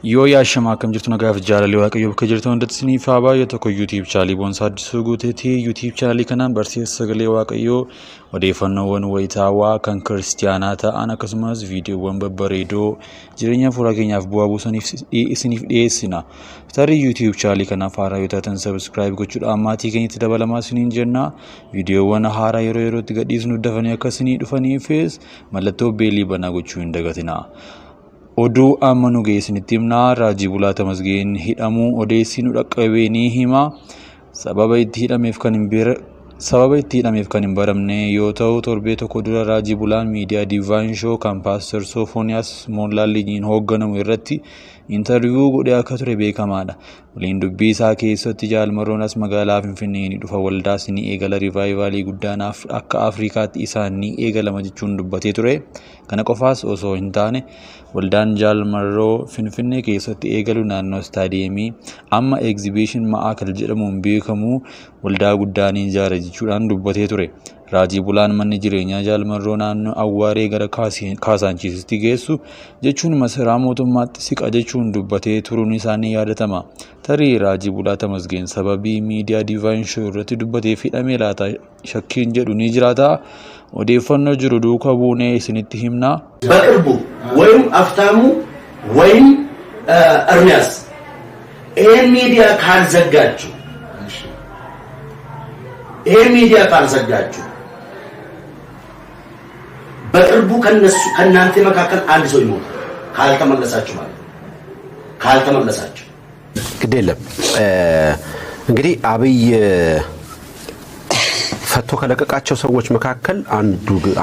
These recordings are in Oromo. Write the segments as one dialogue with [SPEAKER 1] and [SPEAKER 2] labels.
[SPEAKER 1] Yoo yaashama akkam jirtu nagaaf jaalalli waaqayyo bakka jirtan hundatti isiniif haa baay'atu tokko YouTube channel boonsaa addisuu guuteetii YouTube channel kanaan barsiisa sagalee waaqayyo odeeffannoowwan wayitaawaa kan kiristiyaanaa ta'an akkasumas viidiyoowwan babbareedoo jireenya fuula keenyaaf bu'aa buusaniif isiniif dhiyeessina. Tarii YouTube channel kanaaf haaraa yoo taatan subscribe gochuudhaan maatii keenyatti dabalamaa isiniin jenna. Viidiyoowwan haaraa yeroo yerootti gadhiisnu dafanii akka isinii dhufaniifis mallattoo beelii banaa gochuu hin dagatina. Oduu amma nu geessinitti himnaa Raajii Bulaa Tamasgeen hidhamuu odeessi nu dhaqqabeenii hima. Sababa itti hidhameef kan hin baramne yoo ta'u torbee tokko dura Raajii Bulaan miidiyaa Divine Show kan Pastor Sophonias Moonlaalliin hoogganamu irratti interview godhee akka ture beekamaadha. Waliin dubbii isaa keessatti Jaalmaroonas magaalaa Finfinnee ni dhufa waldaas ni eegala rivaayivaalii guddaan akka Afrikaatti isaan ni eegalama jechuun dubbatee ture. Kana qofaas osoo hin taane waldaan Jaalmaroo Finfinnee keessatti eegalu naannoo istaadiyeemii amma exhibition ma'aakal jedhamuun beekamu waldaa guddaan ijaara jechuudhaan dubbatee ture. Raajii Bulaan manni jireenyaa Jaalmaroo naannoo Awwaaree gara Kaasaanchiisitti geessu jechuun masaraa mootummaatti siqa jechuun dubbatee turuun isaanii yaadatama. Tarii Raajii Bulaa Tamasgeen sababii miidiyaa Divine Show irratti dubbateef hidhamee laata shakkiin jedhu ni jiraata. Odeeffannoo jiru duukaa buunee isinitti himna.
[SPEAKER 2] በቅርቡ ወይም አፍታሙ ወይም እርሚያስ ይሄን ሚዲያ ካልዘጋችሁ በቅርቡ ከናንተ መካከል አንድ ሰው ይሞታል ካልተመለሳችሁ ማለት ካልተመለሳችሁ
[SPEAKER 3] ግዴለም እንግዲህ አብይ ፈቶ ከለቀቃቸው ሰዎች መካከል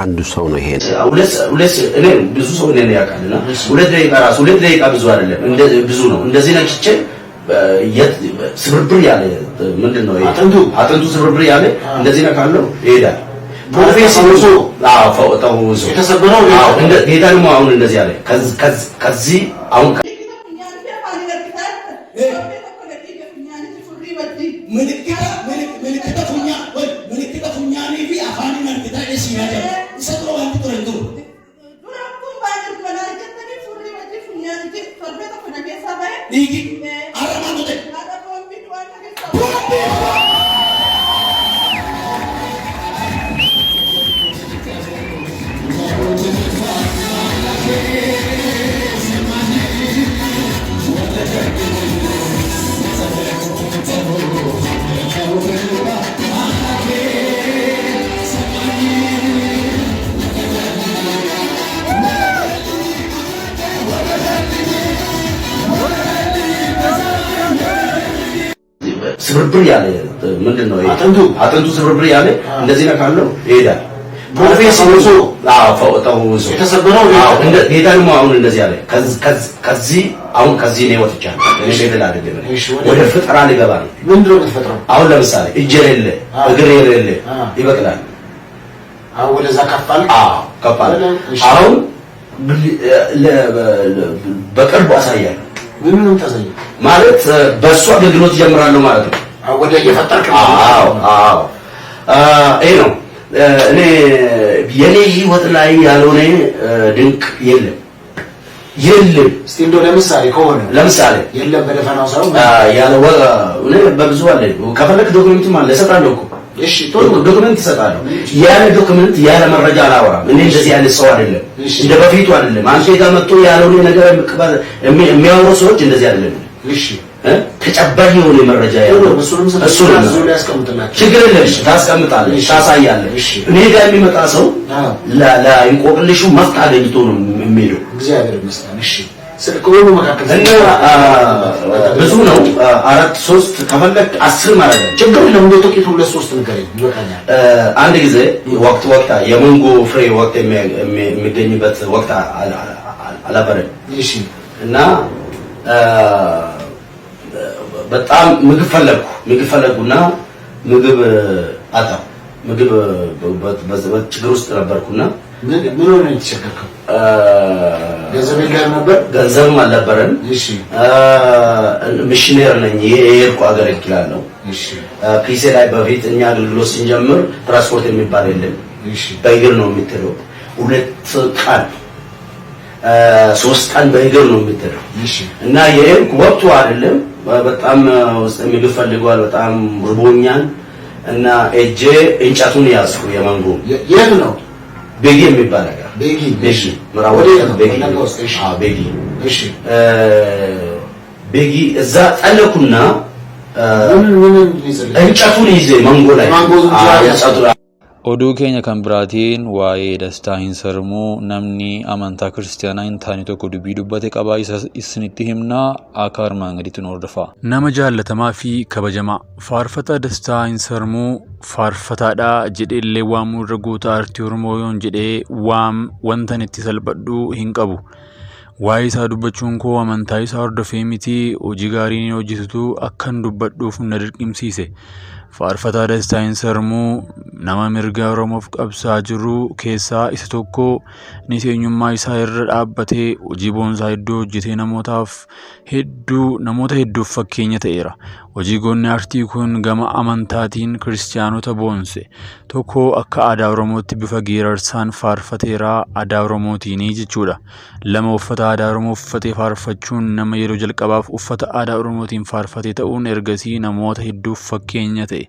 [SPEAKER 3] አንዱ ሰው ነው። ይሄ
[SPEAKER 2] ሁለት እኔ ብዙ ሰው ነው ያውቃልና ሁለት ደቂቃ ብዙ አይደለም ብዙ ነው። እንደዚህ ነጭቼ ስብርብር ያለ ምንድነው አጥንቱ ስብርብር ያለ እንደዚህ ነው ካለው ይሄዳል። ፕሮፌሰር ሶ ፈውጣው ሶ ተሰበረው ጌታ ደግሞ አሁን እንደዚህ ያለ ከዚህ አሁን ስብርብር ያለ ምንድነው አጥንቱ ስብርብር ያለ እንደዚህ ነው ካለው ይሄዳል። ፕሮፌሰር ሶ ፈውጣው ሶ ተሰበረው ጌታ ደግሞ አሁን እንደዚህ ያለ ከዚህ ነው ወጥቻለሁ። እሺ አይደለም ወደ ፍጥራ ሊገባ ነው። ምንድነው ፍጥራው? አሁን ለምሳሌ እጅ የሌለ እግር የሌለ ይበቅላል። አሁን ወደዛ ከፋል አሁን በቅርቡ አሳያለሁ። ምንም ታሳይ ማለት በእሱ አገልግሎት ጀምራለሁ ማለት ነው። ወደ የፈጠርክ ይሄ ነው። እኔ የኔ ህይወት ላይ ያልሆነ ድንቅ የለም። እስቲ እንደው ለምሳሌ የለም በደፈናው ሰው ያለው እኔ በብዙ አለ ከፈለክ ዶክመንት ማለት እሰጣለሁ እኮ እሺ ዶክመንት እሰጣለሁ። ያለ ዶክመንት ያለ መረጃ አላወራም። እኔ እንደዚህ ያለ ሰው አይደለም። እንደ በፊቱ አይደለም። አንተ ጋር መጥቶ ያለውን ነገር የሚያወሩ ሰዎች እንደዚህ አይደለም። እሺ ተጨባጭ የሆነ መረጃ ያለው እሱ ነው ያስቀምጥላችሁ። ችግር የለም ታስቀምጣለህ፣ ታሳያለህ። እኔ ጋር የሚመጣ ሰው ለእንቆቅልሹ መፍትሄ አግኝቶ ነው የሚሄደው። እግዚአብሔር ይመስገን። እሺ ስልኩን መካከል ብዙ ነው 4-3 ከፈለክ 10 ማለት ነው። ችግር የለም። እንደ ጥቂቱ 2-3 ነገር ይበቃኛል። አንድ ጊዜ ወቅት የመንጎ ፍሬ ወቅት የሚገኝበት ወቅት አላበረም። እሺ እና በጣም ምግብ ፈለጉና ምግብ አጣሁ። ምግብ በችግር ውስጥ ነበርኩና ምን ሆነ የተቸገርከው? ገንዘብ የለም ነበር? ገንዘብም አልነበረም። እሺ ሚሽነር ነኝ የሄድኩ አገለግላለሁ። እሺ ፒሲ ላይ በፊት እኛ አገልግሎት ስንጀምር ትራንስፖርት የሚባል የለም። እሺ በእግር ነው የምትሄደው። ሁለት ቀን ሶስት ቀን በእግር ነው የምትሄደው እና የሄድኩ ወቅቱ አይደለም በጣም ውስጥ ምግብ ፈልጓል በጣም ርቦኛል እና እጄ እንጨቱን ያዝኩ የማንጎ
[SPEAKER 4] የት ነው
[SPEAKER 2] ቤጊ የሚባል ነገር
[SPEAKER 4] ቤጊ
[SPEAKER 2] ምራወዴ ቤጊ
[SPEAKER 4] እሺ
[SPEAKER 2] ቤጊ እዛ ጠለኩና እንጨቱን ይዤ ማንጎ ላይ
[SPEAKER 1] oduu keenya kan biraatiin waa'ee dastaa hin sarmuu namni amantaa kiristaanaa hin taane tokko dubbii dubbate qabaa isinitti himnaa akka armaan gaditti nu hordofaa. Nama jaallatamaa fi kabajamaa faarfataa dastaa hin sarmuu faarfataadhaa jedhee illee waamuu irra guutaa artii Oromoo yoon jedhee wantan itti salphadhu hin qabu. Waa'ee isaa dubbachuun koo amantaa isaa hordofee miti hojii gaarii ni hojjetu akkan dubbadhuuf na dirqimsiise. faarfataa dastaa hin sarmuu nama mirga Oromoof qabsaa jiru keessaa isa tokko ni seenyummaa isaa irra dhaabbatee hojii boonsaa hedduu hojjetee namoota hedduuf fakkeenya ta'eera. Hojii goonni artii kun gama amantaatiin kiristaanota boonse tokko akka aadaa Oromootti bifa geerarsaan faarfateera aadaa Oromootiin jechuudha. Lama uffata aadaa Oromoo uffatee faarfachuun nama yeroo jalqabaaf uffata aadaa Oromootiin faarfatee ta'uun ergasii namoota hedduuf fakkeenya ta'e.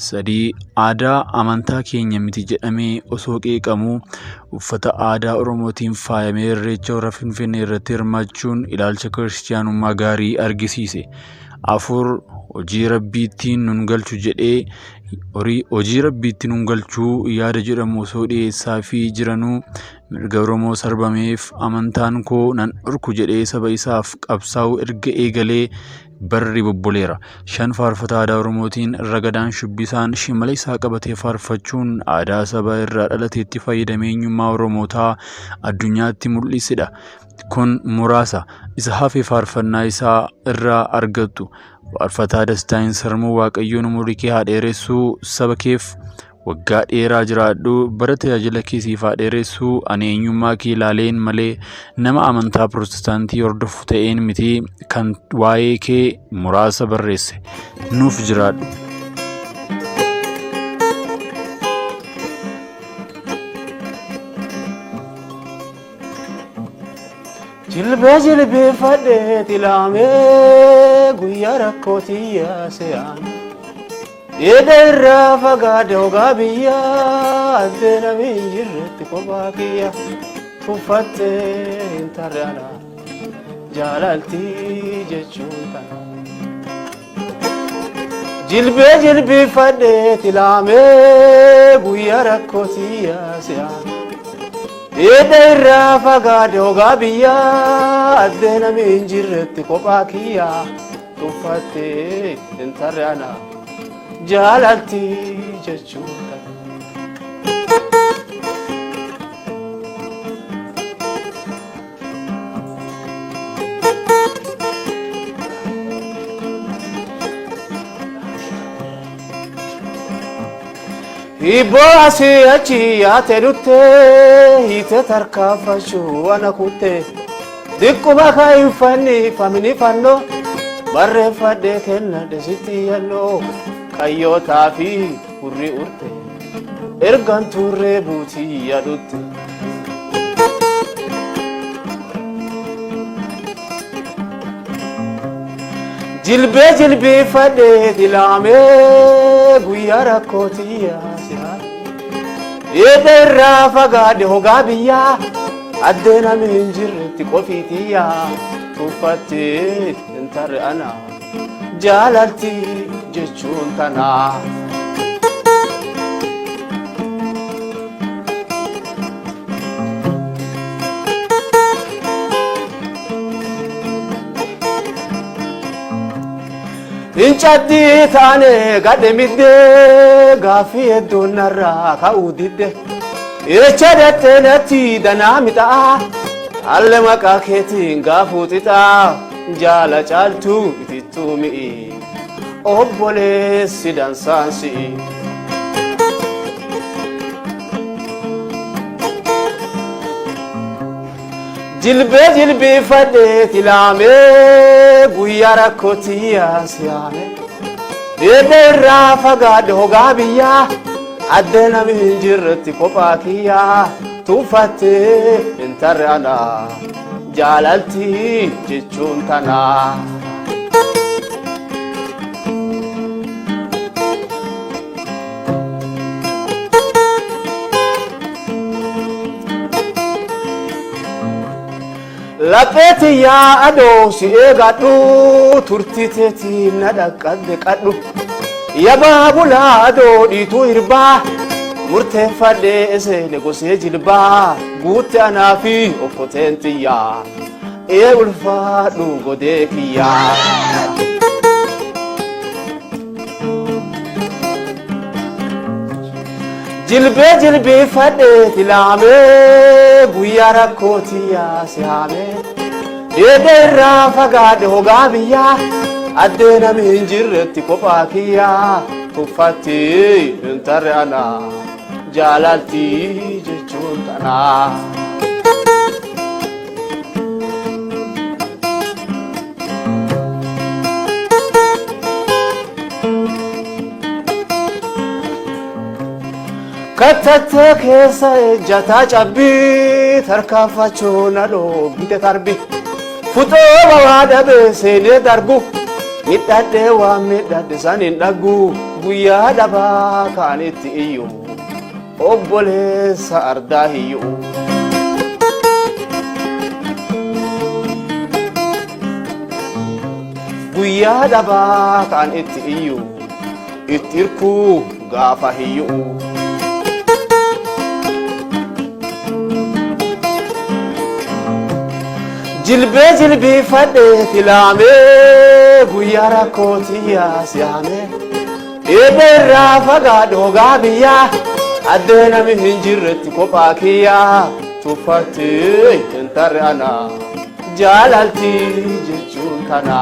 [SPEAKER 1] Sadii aadaa amantaa keenya miti jedhamee osoo qeeqamuu uffata aadaa Oromootiin faayamee irreecha hora Finfinnee irratti hirmaachuun ilaalcha kiristaanummaa gaarii argisiise. Afur hojii rabbiittiin nun galchu jedhee hojii rabbiittiin nun galchuu yaada jedhamu osoo dhiyeessaa fi jiranuu mirga Oromoo sarbameef amantaan koo nan dhorku jedhee saba isaaf qabsaa'u erga eegalee barri bobboleera. Shan faarfata aadaa Oromootiin ragadaan shubbisaan shimala isaa qabatee faarfachuun aadaa saba irraa dhalateetti fayyadamee eenyummaa Oromootaa addunyaatti mul'isidha. Kun muraasa isa hafe faarfannaa isaa irraa argattu. Faarfataa dastaa hin sarmuu Waaqayyoon umurii kee haa dheeressuu saba keef waggaa dheeraa jiraadhu bara tajaajila keesiif haa dheeressuu ani eenyummaa kee ilaaleen malee nama amantaa Pirotestaantii hordofu ta'een miti kan waa'ee kee muraasa barreesse nuuf jiraadhu.
[SPEAKER 5] Jilbee fadhee tilaamee guyyaa rakkootii yaaseyaan Eda irraa fagaadhe ogaa biyyaa addee namni hin jirretti kophaa kiyya tuffattee hin tarreana jaalaltii jechuun kana. Jilbee fadhee tilaamee guyyaa rakkootii yaaseyaan Eda irraa fagaadhe ogaa biyyaa addee namni hin jirretti kophaa kiyya tuffattee hin tarreana jaalaltii jechuun kana. Hibboo asii achi yaate dhuttee hiite tarkaanfachuu ana kuttee diqquma kaayinfanni famini fannoo barreeffadhee kennadhe sitti yalloo kayyootaa fi hurrii urte ergan turree buutii yadutte. Jilbee fadhee tilaamee guyyaa rakkootii yaasiraan Eda irraa fagaadhe ogaa biyyaa addee namni hin jirretti qofiitiyyaa tuffattee hin tarreana jaalaltii jechuun tanaa. Inchatti taane gadhe middee gaaffii hedduun narraa ka'uu didde irreecha dhattee natti danaa mixaa alle maqaa keetiin gaafuu xixaa jaala caaltuu itittuu mi'i obboleessi dansaan si'i. Jilbee fadhee tilaamee guyyaa rakkootii yaasiyame Eda irraa fagaadhe ogaa biyyaa addee namni hin jirretti kophaa kiyyaa tufatte intarre ana jaalalti jechuun tana. Lapeti ya ado si egadhu turtiteti nadaqadde qadhu ya babula ado ditu irba murtefade esene gose jilba guute anafi ofotentiya e ulfadu godekiya jilbe fade tilame guyara kotiya sihame ederra fagade hogabiya adena minjirti kopakiya tufati intarre ana jaalalti jechuun tana. Kattata keessa ejjataa cabbii tarkaanfachuu na dhoobite tarbi futoo bawaa dhabee seenee darbu midhadhee waan midhadhe san hin dhaggu guyyaa dhabaa kaanitti iyyuu obboleessa ardaa hiyyuu. Guyyaa dhabaa kaanitti iyyuu itti hirkuu gaafa hiyyuu. Jilbe fade tilame guyara kotiya siame ederra fagade hogabiya adena mi hinjirti kopakiya tufati intarre ana jaalalti jechuun tana.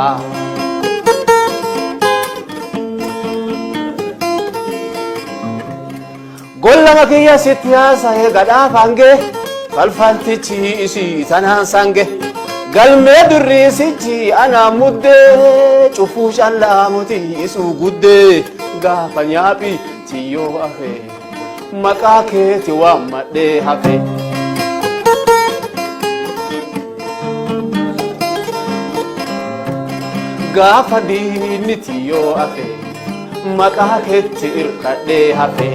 [SPEAKER 5] Golla makiya sitiyasa gada fange falfaltichi isi tanan sange galme durrisichi ana mudde cufu shallamuti isu gudde gaafa nyaapi tiyo hafe maqaa keeti waammadhe hafe. Gaafa diinni tiyo hafe maqaa keetti irkadhe hafe.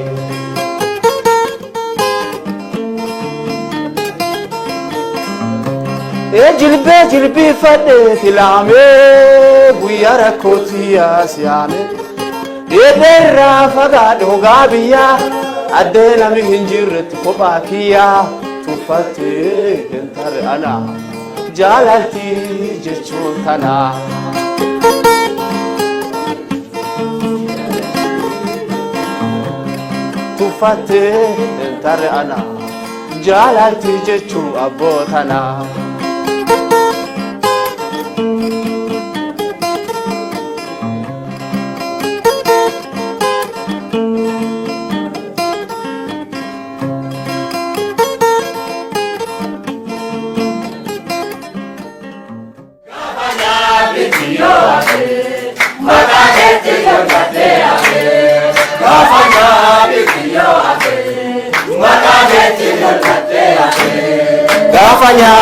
[SPEAKER 5] Jilbe fade tilame guyara kotiya siame ederra fagade hogabiya adena mi hinjirti kopakiya tufate intarre ana jaalalti jechuun tana. Tufate intarre ana jaalalti jechuun abbootana. Gafanya